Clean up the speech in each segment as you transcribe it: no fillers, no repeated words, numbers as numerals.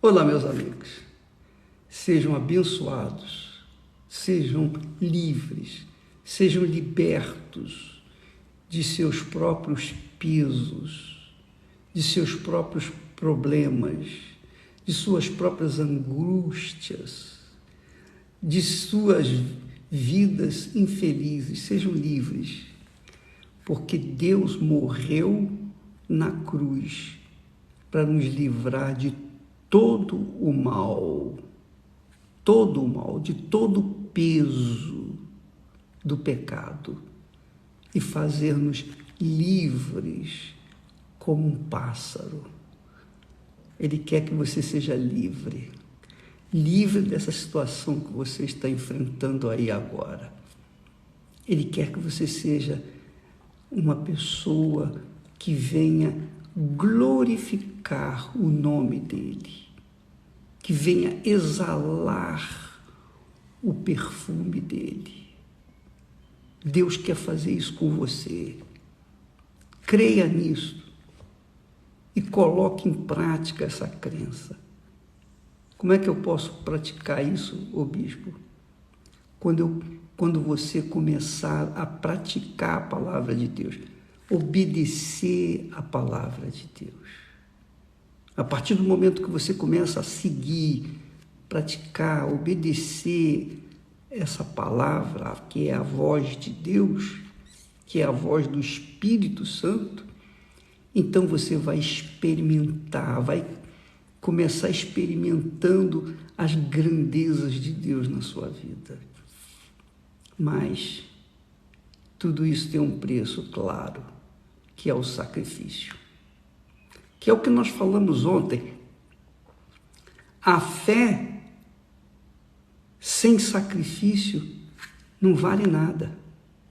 Olá, meus amigos. Sejam abençoados, sejam livres, sejam libertos de seus próprios pesos, de seus próprios problemas, de suas próprias angústias, de suas vidas infelizes. Sejam livres, porque Deus morreu na cruz para nos livrar de todo o mal, de todo o peso do pecado e fazer-nos livres como um pássaro. Ele quer que você seja livre, livre dessa situação que você está enfrentando aí agora. Ele quer que você seja uma pessoa que venha glorificar o nome dele, que venha exalar o perfume dele. Deus quer fazer isso com você. Creia nisso e coloque em prática essa crença. Como é que eu posso praticar isso, ô bispo? Quando você começar a praticar a palavra de Deus, obedecer a palavra de Deus. A partir do momento que você começa a seguir, praticar, obedecer essa palavra, que é a voz de Deus, que é a voz do Espírito Santo, então você vai experimentar, vai começar experimentando as grandezas de Deus na sua vida. Mas tudo isso tem um preço, claro, que é o sacrifício. Que é o que nós falamos ontem. A fé sem sacrifício não vale nada,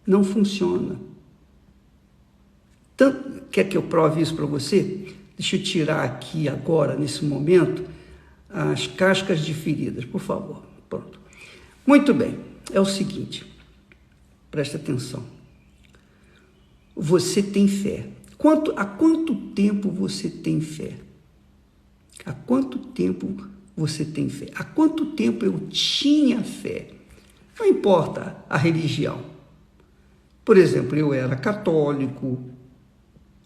não funciona. Quer que eu prove isso para você? Deixa eu tirar aqui agora, nesse momento, as cascas de feridas, por favor. Pronto. Muito bem, é o seguinte, presta atenção. Você tem fé. Há quanto tempo você tem fé? Há quanto tempo você tem fé? Há quanto tempo eu tinha fé? Não importa a religião. Por exemplo, eu era católico,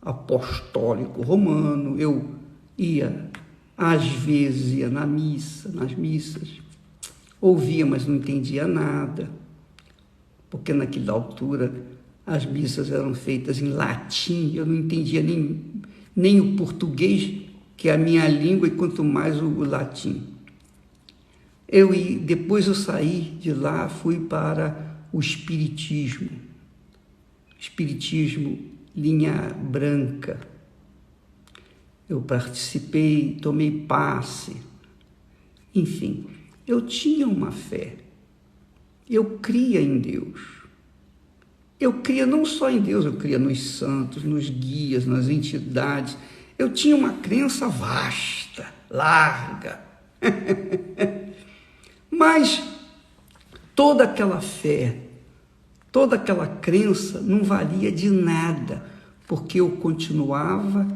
apostólico romano, eu ia, às vezes, ia nas missas, ouvia, mas não entendia nada, porque naquela altura as missas eram feitas em latim, eu não entendia nem o português, que é a minha língua, e quanto mais o latim. Depois eu saí de lá, fui para o espiritismo linha branca. Eu participei, tomei passe, enfim, eu tinha uma fé, eu cria em Deus. Eu cria não só em Deus, eu cria nos santos, nos guias, nas entidades. Eu tinha uma crença vasta, larga. Mas toda aquela fé, toda aquela crença não valia de nada, porque eu continuava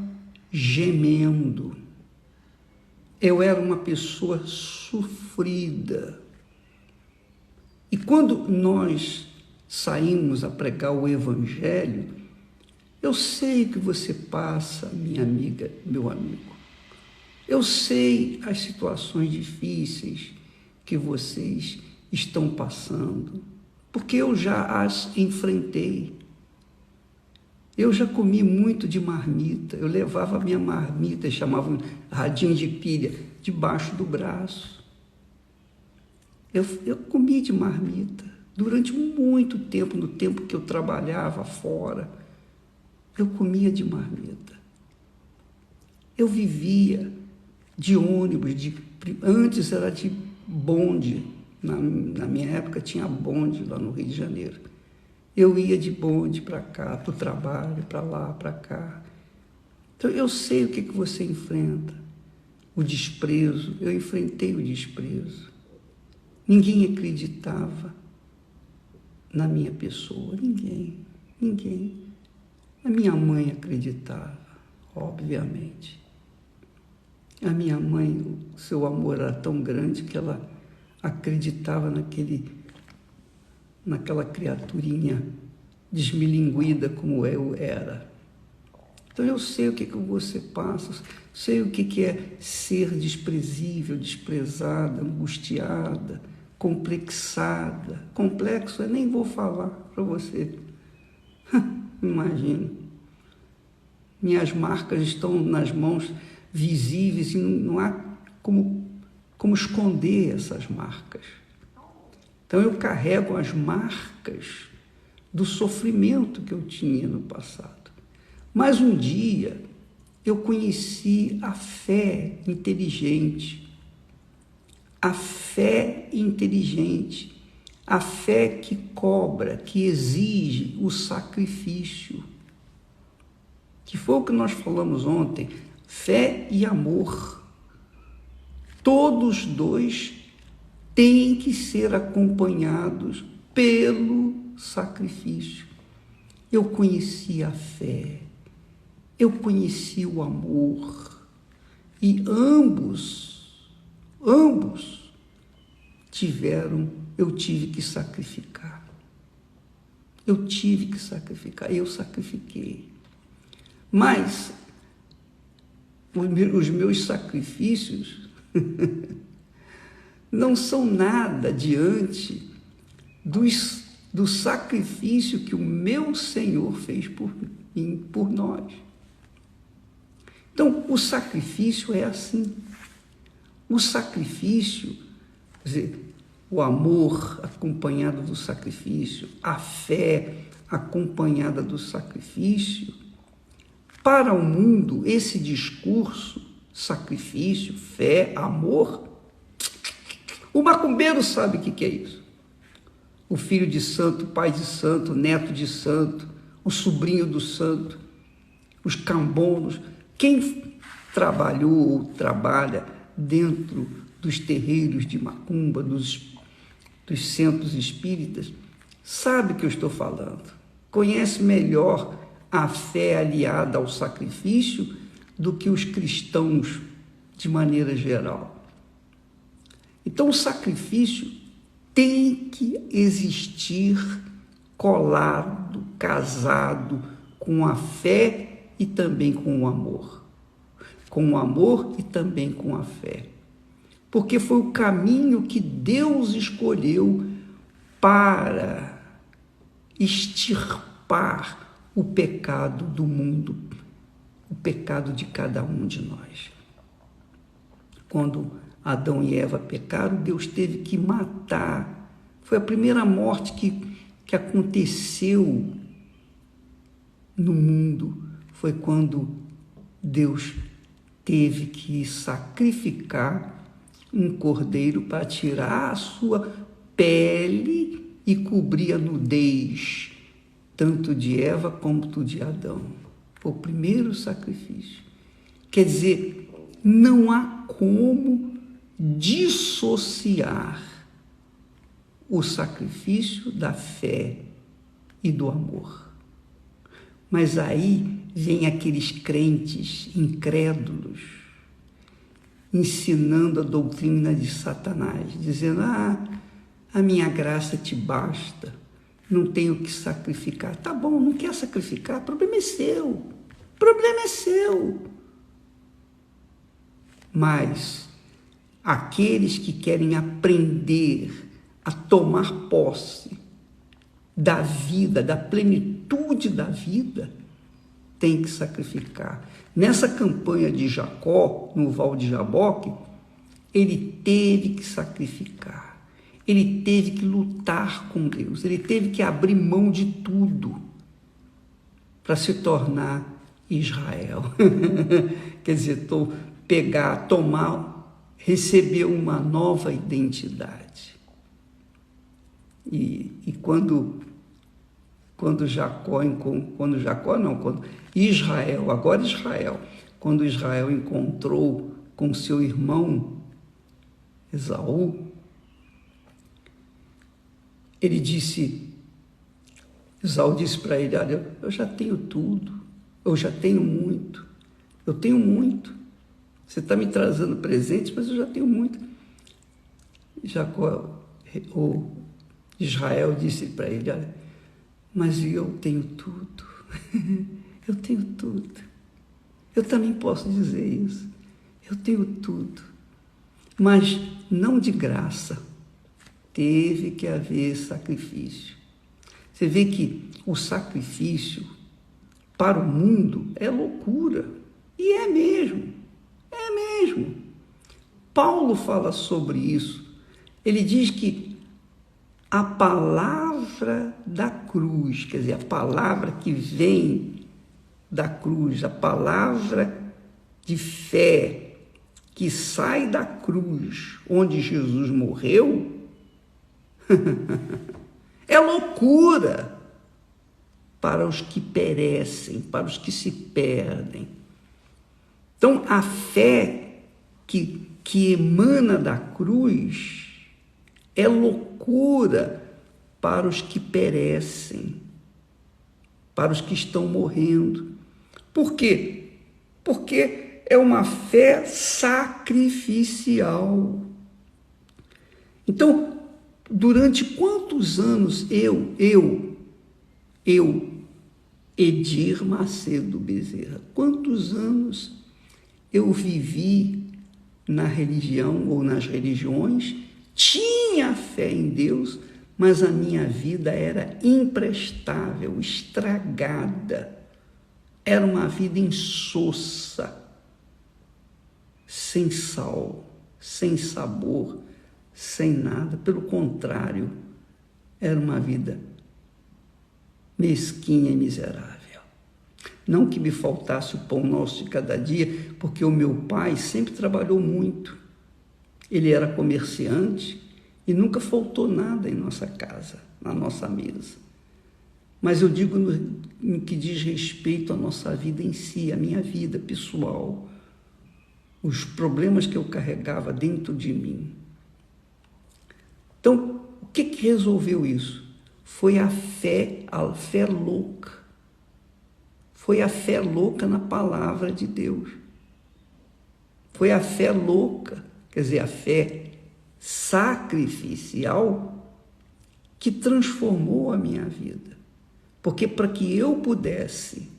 gemendo. Eu era uma pessoa sofrida. E quando nós saímos a pregar o Evangelho, eu sei que você passa, minha amiga, meu amigo. Eu sei as situações difíceis que vocês estão passando, porque eu já as enfrentei. Eu já comi muito de marmita, eu levava a minha marmita, chamava radinho de pilha, debaixo do braço. Eu comi de marmita. Durante muito tempo, no tempo que eu trabalhava fora, eu comia de marmita. Eu vivia de ônibus, antes era de bonde. Na minha época tinha bonde lá no Rio de Janeiro. Eu ia de bonde para cá, para o trabalho, para lá, para cá. Então eu sei o que você enfrenta. O desprezo, eu enfrentei o desprezo. Ninguém acreditava na minha pessoa, ninguém. A minha mãe acreditava, obviamente. A minha mãe, o seu amor era tão grande que ela acreditava naquela criaturinha desmilinguida como eu era. Então eu sei o que você passa, sei o que é ser desprezível, desprezada, angustiada, complexada. Complexo eu nem vou falar para você. Imagina. Minhas marcas estão nas mãos visíveis e não há como esconder essas marcas. Então eu carrego as marcas do sofrimento que eu tinha no passado. Mas um dia eu conheci a fé inteligente. A fé inteligente. A fé que cobra, que exige o sacrifício. Que foi o que nós falamos ontem. Fé e amor. Todos dois têm que ser acompanhados pelo sacrifício. Eu conheci a fé, eu conheci o amor, e ambos eu tive que sacrificar. Eu tive que sacrificar, eu sacrifiquei. Mas os meus sacrifícios não são nada diante do sacrifício que o meu Senhor fez por mim, por nós. Então, o sacrifício é assim. O sacrifício, quer dizer, o amor acompanhado do sacrifício, a fé acompanhada do sacrifício. Para o mundo, esse discurso, sacrifício, fé, amor, o macumbeiro sabe o que é isso. O filho de santo, pai de santo, neto de santo, o sobrinho do santo, os cambonos. Quem trabalhou ou trabalha dentro dos terreiros de macumba, dos centros espíritas, sabe o que eu estou falando. Conhece melhor a fé aliada ao sacrifício do que os cristãos de maneira geral. Então, o sacrifício tem que existir colado, casado com a fé e também com o amor. Com o amor e também com a fé. Porque foi o caminho que Deus escolheu para extirpar o pecado do mundo, o pecado de cada um de nós. Quando Adão e Eva pecaram, Deus teve que matar. Foi a primeira morte que aconteceu no mundo. Foi quando Deus teve que sacrificar um cordeiro para tirar a sua pele e cobrir a nudez, tanto de Eva como de Adão. Foi o primeiro sacrifício. Quer dizer, não há como dissociar o sacrifício da fé e do amor. Mas aí vem aqueles crentes incrédulos ensinando a doutrina de Satanás, dizendo: a minha graça te basta, não tenho que sacrificar. Tá bom, não quer sacrificar, o problema é seu. O problema é seu. Mas aqueles que querem aprender a tomar posse da vida, da plenitude da vida, têm que sacrificar. Nessa campanha de Jacó, no Val de Jaboque, ele teve que sacrificar. Ele teve que lutar com Deus, ele teve que abrir mão de tudo para se tornar Israel. Quer dizer, receber uma nova identidade. E quando Israel encontrou com seu irmão Esaú, Esaú disse para ele: olha, eu já tenho tudo, eu já tenho muito, eu tenho muito. Você está me trazendo presentes, mas eu já tenho muito. Jacó, o Israel disse para ele, olha, mas eu tenho tudo. Eu tenho tudo. Eu também posso dizer isso. Eu tenho tudo. Mas não de graça. Teve que haver sacrifício. Você vê que o sacrifício para o mundo é loucura. E é mesmo. É mesmo. Paulo fala sobre isso. Ele diz que a palavra da cruz, quer dizer, a palavra que vem da cruz, a palavra de fé que sai da cruz onde Jesus morreu, é loucura para os que perecem, para os que se perdem. Então, a fé que emana da cruz é loucura para os que perecem, para os que estão morrendo. Por quê? Porque é uma fé sacrificial. Então, durante quantos anos eu, Edir Macedo Bezerra, quantos anos eu vivi na religião ou nas religiões, tinha fé em Deus, mas a minha vida era imprestável, estragada. Era uma vida insossa, sem sal, sem sabor, sem nada. Pelo contrário, era uma vida mesquinha e miserável. Não que me faltasse o pão nosso de cada dia, porque o meu pai sempre trabalhou muito. Ele era comerciante e nunca faltou nada em nossa casa, na nossa mesa. Mas eu digo no que diz respeito à nossa vida em si, à minha vida pessoal, os problemas que eu carregava dentro de mim. Então, o que resolveu isso? Foi a fé louca. Foi a fé louca na palavra de Deus. Foi a fé louca, quer dizer, a fé sacrificial que transformou a minha vida. Porque para que eu pudesse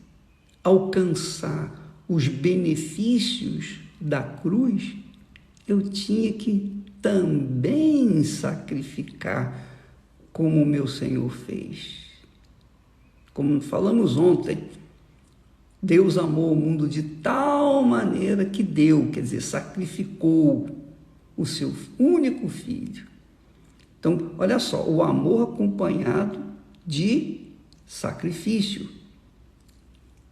alcançar os benefícios da cruz, eu tinha que também sacrificar como o meu Senhor fez. Como falamos ontem, Deus amou o mundo de tal maneira que deu, quer dizer, sacrificou o seu único filho. Então, olha só, o amor acompanhado de sacrifício.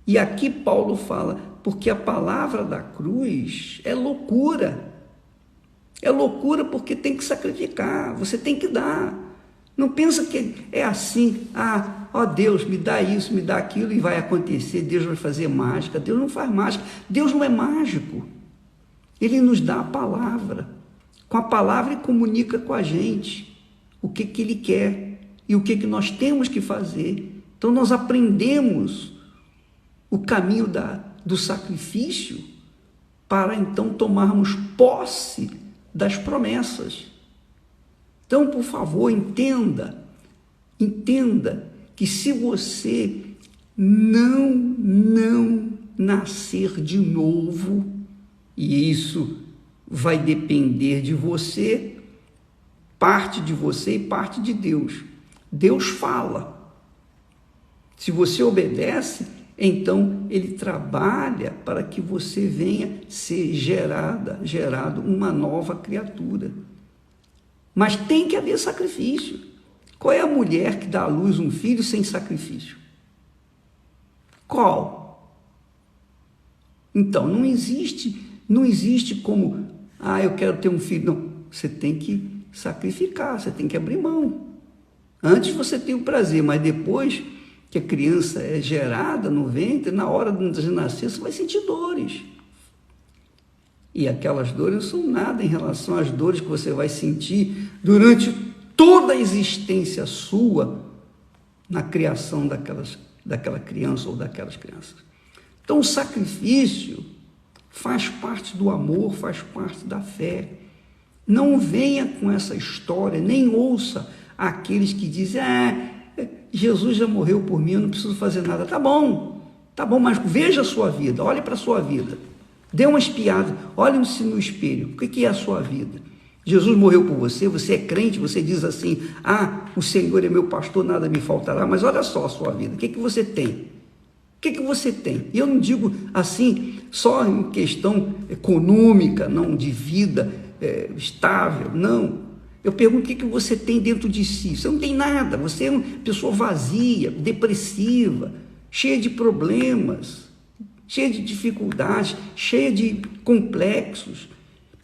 E aqui Paulo fala, porque a palavra da cruz é loucura. É loucura porque tem que sacrificar, você tem que dar. Não pensa que é assim, Deus, me dá isso, me dá aquilo e vai acontecer, Deus vai fazer mágica. Deus não faz mágica, Deus não é mágico. Ele nos dá a palavra. Com a palavra ele comunica com a gente o que ele quer e o que nós temos que fazer. Então nós aprendemos o caminho do sacrifício para então tomarmos posse das promessas. Então, por favor, entenda que se você não nascer de novo, e isso vai depender de você, parte de você e parte de Deus. Deus fala. Se você obedece, então ele trabalha para que você venha ser gerado uma nova criatura. Mas tem que haver sacrifício. Qual é a mulher que dá à luz um filho sem sacrifício? Qual? Então, não existe como, eu quero ter um filho. Não, você tem que sacrificar, você tem que abrir mão. Antes você tem o prazer, mas depois que a criança é gerada no ventre, na hora de nascer, você vai sentir dores. E aquelas dores não são nada em relação às dores que você vai sentir durante toda a existência sua na criação daquela criança ou daquelas crianças. Então, o sacrifício Faz parte do amor, faz parte da fé. Não venha com essa história, nem ouça aqueles que dizem, Jesus já morreu por mim, eu não preciso fazer nada. Tá bom, mas veja a sua vida, olhe para a sua vida. Dê uma espiada, olhe-se no espelho. O que é a sua vida? Jesus morreu por você, você é crente, você diz assim, o Senhor é meu pastor, nada me faltará, mas olha só a sua vida, o que você tem? O que você tem? E eu não digo assim, só em questão econômica, não de vida estável, não. Eu pergunto o que você tem dentro de si. Você não tem nada, você é uma pessoa vazia, depressiva, cheia de problemas, cheia de dificuldades, cheia de complexos,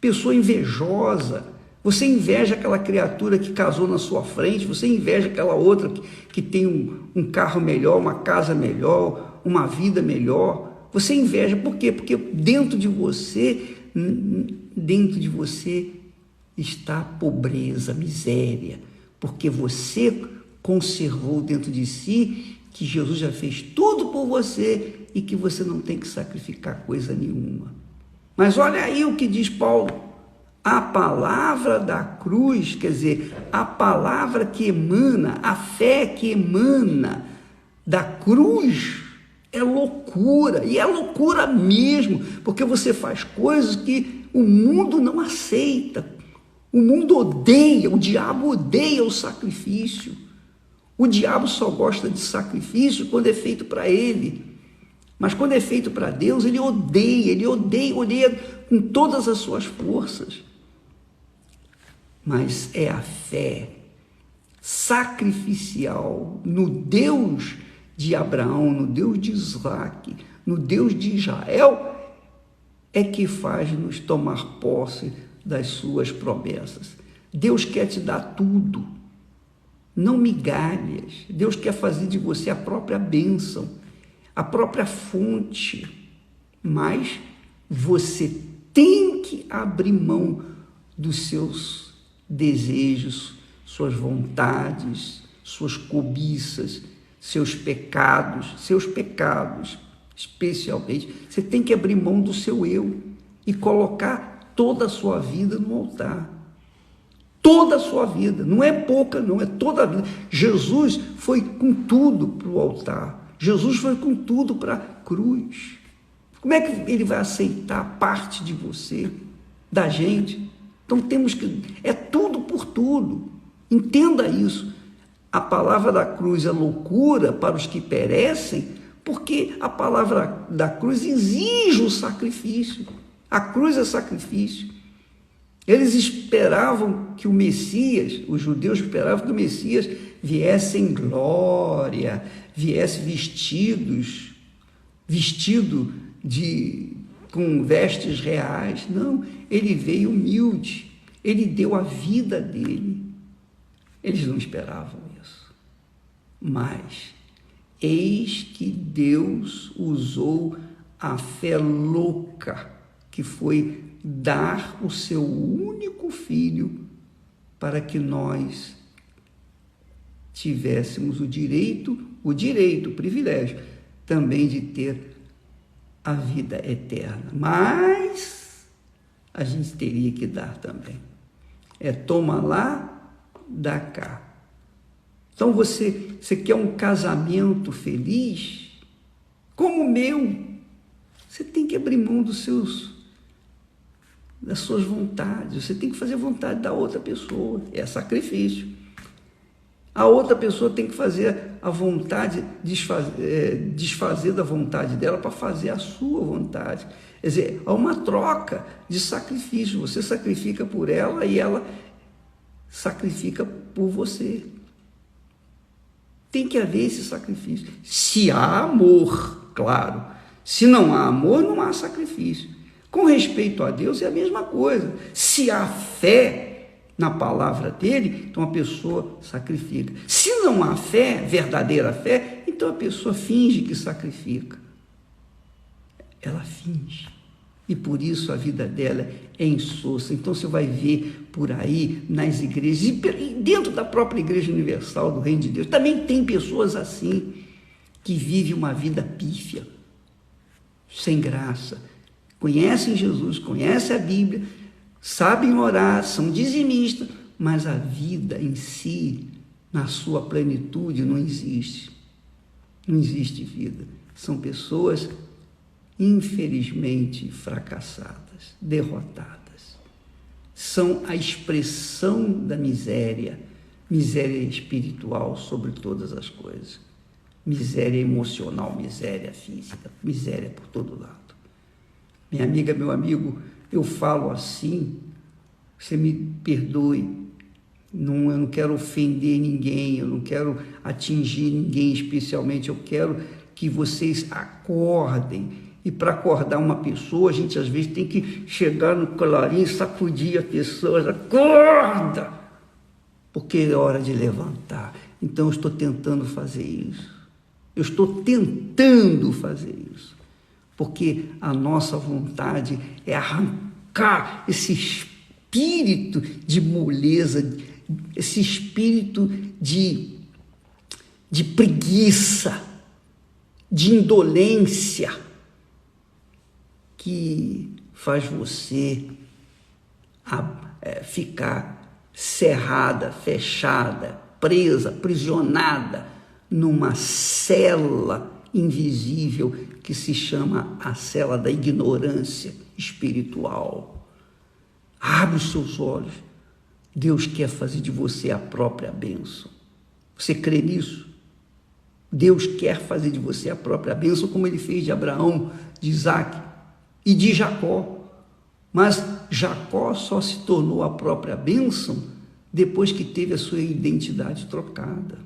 pessoa invejosa. Você inveja aquela criatura que casou na sua frente, você inveja aquela outra que tem um carro melhor, uma casa melhor, uma vida melhor. Você inveja, por quê? Porque dentro de você está a pobreza, a miséria, porque você conservou dentro de si que Jesus já fez tudo por você e que você não tem que sacrificar coisa nenhuma. Mas olha aí o que diz Paulo, a palavra da cruz, quer dizer, a palavra que emana, a fé que emana da cruz é loucura, e é loucura mesmo, porque você faz coisas que o mundo não aceita, o mundo odeia, o diabo odeia o sacrifício. O diabo só gosta de sacrifício quando é feito para ele. Mas quando é feito para Deus, ele odeia com todas as suas forças. Mas é a fé sacrificial no Deus de Abraão, no Deus de Isaac, no Deus de Israel, é que faz-nos tomar posse das suas promessas. Deus quer te dar tudo, não migalhas. Deus quer fazer de você a própria bênção, a própria fonte, mas você tem que abrir mão dos seus desejos, suas vontades, suas cobiças, seus pecados, especialmente. Você tem que abrir mão do seu eu e colocar toda a sua vida no altar. Toda a sua vida, não é pouca, não, é toda a vida. Jesus foi com tudo para o altar. Jesus foi com tudo para a cruz. Como é que ele vai aceitar parte de você, da gente? Então temos que, é tudo por tudo. Entenda isso. A palavra da cruz é loucura para os que perecem, porque a palavra da cruz exige o sacrifício. A cruz é sacrifício. Eles esperavam que o Messias, os judeus esperavam que o Messias viesse em glória, viesse vestido com vestes reais. Não, ele veio humilde, ele deu a vida dele. Eles não esperavam isso. Mas eis que Deus usou a fé louca, que foi dar o seu único filho para que nós tivéssemos o privilégio também de ter a vida eterna. Mas a gente teria que dar também. Toma lá, dá cá. Então você quer um casamento feliz? Como o meu, você tem que abrir mão das suas vontades, você tem que fazer a vontade da outra pessoa, é sacrifício. A outra pessoa tem que fazer a vontade, desfazer da vontade dela para fazer a sua vontade. Quer dizer, há uma troca de sacrifício, você sacrifica por ela e ela sacrifica por você. Tem que haver esse sacrifício. Se há amor, claro. Se não há amor, não há sacrifício. Com respeito a Deus é a mesma coisa. Se há fé na palavra dele, então a pessoa sacrifica. Se não há fé, verdadeira fé, então a pessoa finge que sacrifica. Ela finge. E por isso a vida dela é insossa. Então você vai ver por aí nas igrejas, e dentro da própria Igreja Universal do Reino de Deus, também tem pessoas assim, que vivem uma vida pífia, sem graça, conhecem Jesus, conhecem a Bíblia, sabem orar, são dizimistas, mas a vida em si, na sua plenitude, não existe. Não existe vida. São pessoas, infelizmente, fracassadas, derrotadas. São a expressão da miséria, miséria espiritual sobre todas as coisas, miséria emocional, miséria física, miséria por todo lado. Minha amiga, meu amigo, eu falo assim, você me perdoe, eu não quero ofender ninguém, eu não quero atingir ninguém especialmente, eu quero que vocês acordem. E para acordar uma pessoa, a gente às vezes tem que chegar no clarim, sacudir a pessoa, acorda! Porque é hora de levantar. Então eu estou tentando fazer isso. Eu estou tentando fazer isso. Porque a nossa vontade é arrancar esse espírito de moleza, esse espírito de preguiça, de indolência, que faz você ficar cerrada, fechada, presa, aprisionada numa cela invisível que se chama a cela da ignorância espiritual. Abre os seus olhos. Deus quer fazer de você a própria bênção. Você crê nisso? Deus quer fazer de você a própria bênção, como ele fez de Abraão, de Isaac e de Jacó. Mas Jacó só se tornou a própria bênção depois que teve a sua identidade trocada.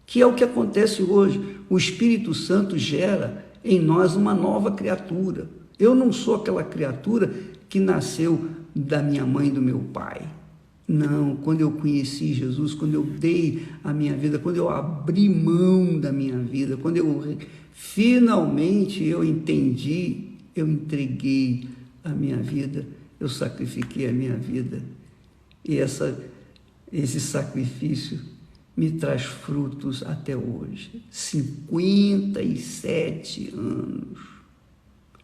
Que é o que acontece hoje. O Espírito Santo gera em nós uma nova criatura. Eu não sou aquela criatura que nasceu da minha mãe e do meu pai. Não, quando eu conheci Jesus, quando eu dei a minha vida, quando eu abri mão da minha vida, quando eu finalmente eu entendi, eu entreguei a minha vida, eu sacrifiquei a minha vida. E esse sacrifício me traz frutos até hoje. 57 anos.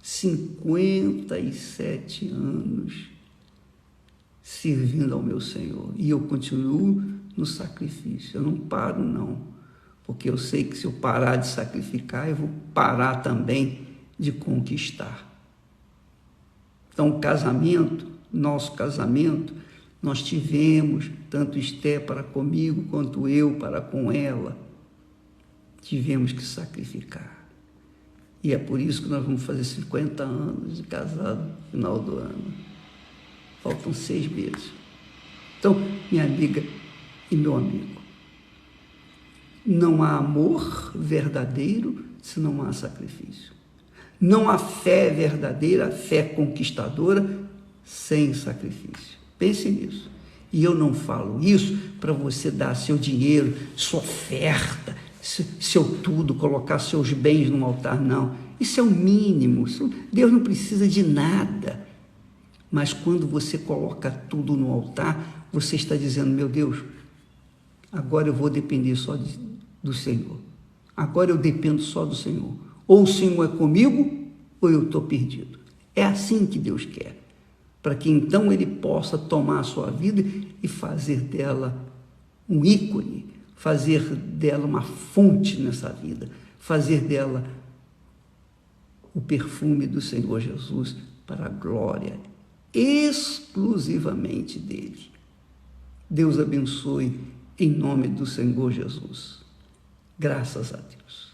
57 anos servindo ao meu Senhor. E eu continuo no sacrifício. Eu não paro, não. Porque eu sei que se eu parar de sacrificar, eu vou parar também de conquistar. Então, o casamento, nosso casamento, nós tivemos, tanto Esther para comigo, quanto eu para com ela, tivemos que sacrificar. E é por isso que nós vamos fazer 50 anos de casado no final do ano. Faltam 6 meses. Então, minha amiga e meu amigo, não há amor verdadeiro se não há sacrifício. Não há fé verdadeira, fé conquistadora, sem sacrifício. Pense nisso. E eu não falo isso para você dar seu dinheiro, sua oferta, seu tudo, colocar seus bens no altar, não. Isso é o mínimo. Deus não precisa de nada. Mas quando você coloca tudo no altar, você está dizendo, meu Deus, agora eu vou depender só do Senhor. Agora eu dependo só do Senhor. Ou o Senhor é comigo, ou eu estou perdido. É assim que Deus quer. Para que então Ele possa tomar a sua vida e fazer dela um ícone, fazer dela uma fonte nessa vida, fazer dela o perfume do Senhor Jesus para a glória exclusivamente dele. Deus abençoe em nome do Senhor Jesus. Graças a Deus.